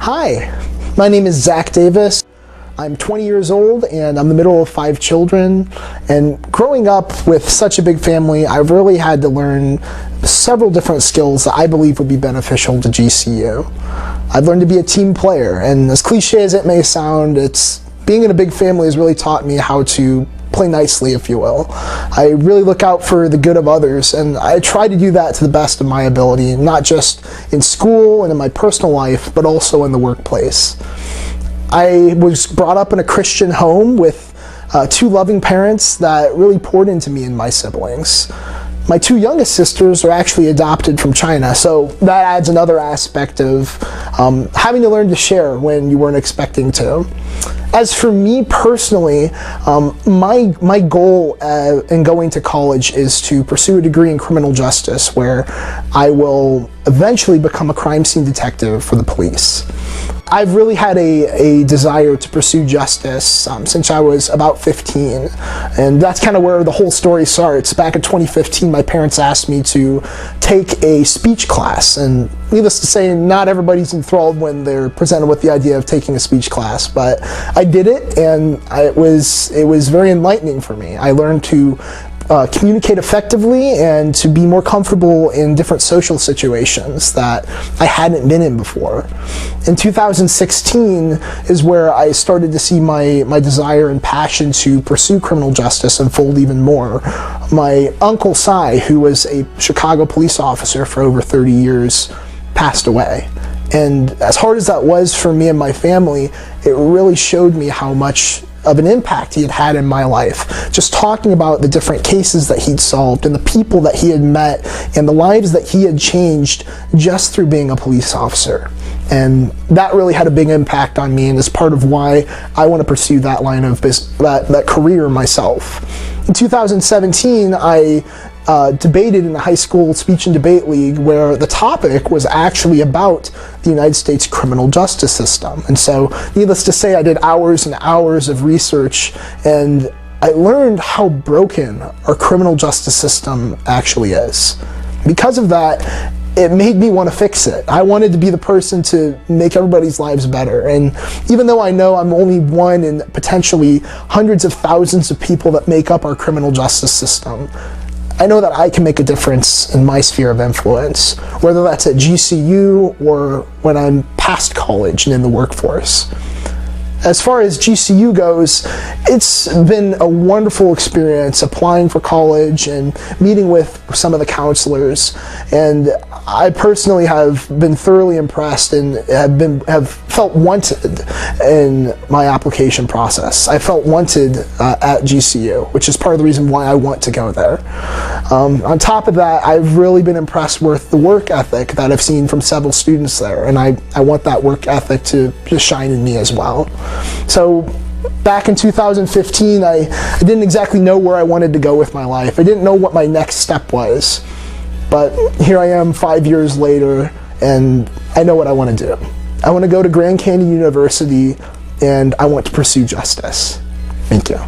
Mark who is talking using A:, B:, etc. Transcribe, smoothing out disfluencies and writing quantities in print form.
A: Hi, my name is Zach Davis. I'm 20 years old and I'm the middle of 5 children, and growing up with such a big family, I've really had to learn several different skills that I believe would be beneficial to GCU. I've learned to be a team player, and as cliche as it may sound, being in a big family has really taught me how to play nicely, if you will. I really look out for the good of others, and I try to do that to the best of my ability, not just in school and in my personal life, but also in the workplace. I was brought up in a Christian home with 2 loving parents that really poured into me and my siblings. My 2 youngest sisters are actually adopted from China, so that adds another aspect of having to learn to share when you weren't expecting to. As for me personally, my goal in going to college is to pursue a degree in criminal justice, where I will eventually become a crime scene detective for the police. I've really had a desire to pursue justice since I was about 15, and that's kind of where the whole story starts. Back in 2015, my parents asked me to take a speech class, and needless to say, not everybody's enthralled when they're presented with the idea of taking a speech class, but I did it, and it was very enlightening for me. I learned to communicate effectively and to be more comfortable in different social situations that I hadn't been in before. In 2016 is where I started to see my desire and passion to pursue criminal justice unfold even more. My uncle Cy, who was a Chicago police officer for over 30 years, passed away. And as hard as that was for me and my family, it really showed me how much of an impact he had had in my life. Just talking about the different cases that he'd solved and the people that he had met and the lives that he had changed just through being a police officer. And that really had a big impact on me, and is part of why I want to pursue that line of that career myself. In 2017, I debated in a high school speech and debate league where the topic was actually about the United States criminal justice system. And so, needless to say, I did hours and hours of research, and I learned how broken our criminal justice system actually is. Because of that, it made me want to fix it. I wanted to be the person to make everybody's lives better. And even though I know I'm only one in potentially hundreds of thousands of people that make up our criminal justice system, I know that I can make a difference in my sphere of influence, whether that's at GCU or when I'm past college and in the workforce. As far as GCU goes, it's been a wonderful experience applying for college and meeting with some of the counselors, and I personally have been thoroughly impressed and have felt wanted in my application process. I felt wanted at GCU, which is part of the reason why I want to go there. On top of that, I've really been impressed with the work ethic that I've seen from several students there, and I want that work ethic to shine in me as well. So back in 2015, I didn't exactly know where I wanted to go with my life. I didn't know what my next step was. But here I am 5 years later, and I know what I want to do. I want to go to Grand Canyon University, and I want to pursue justice. Thank you.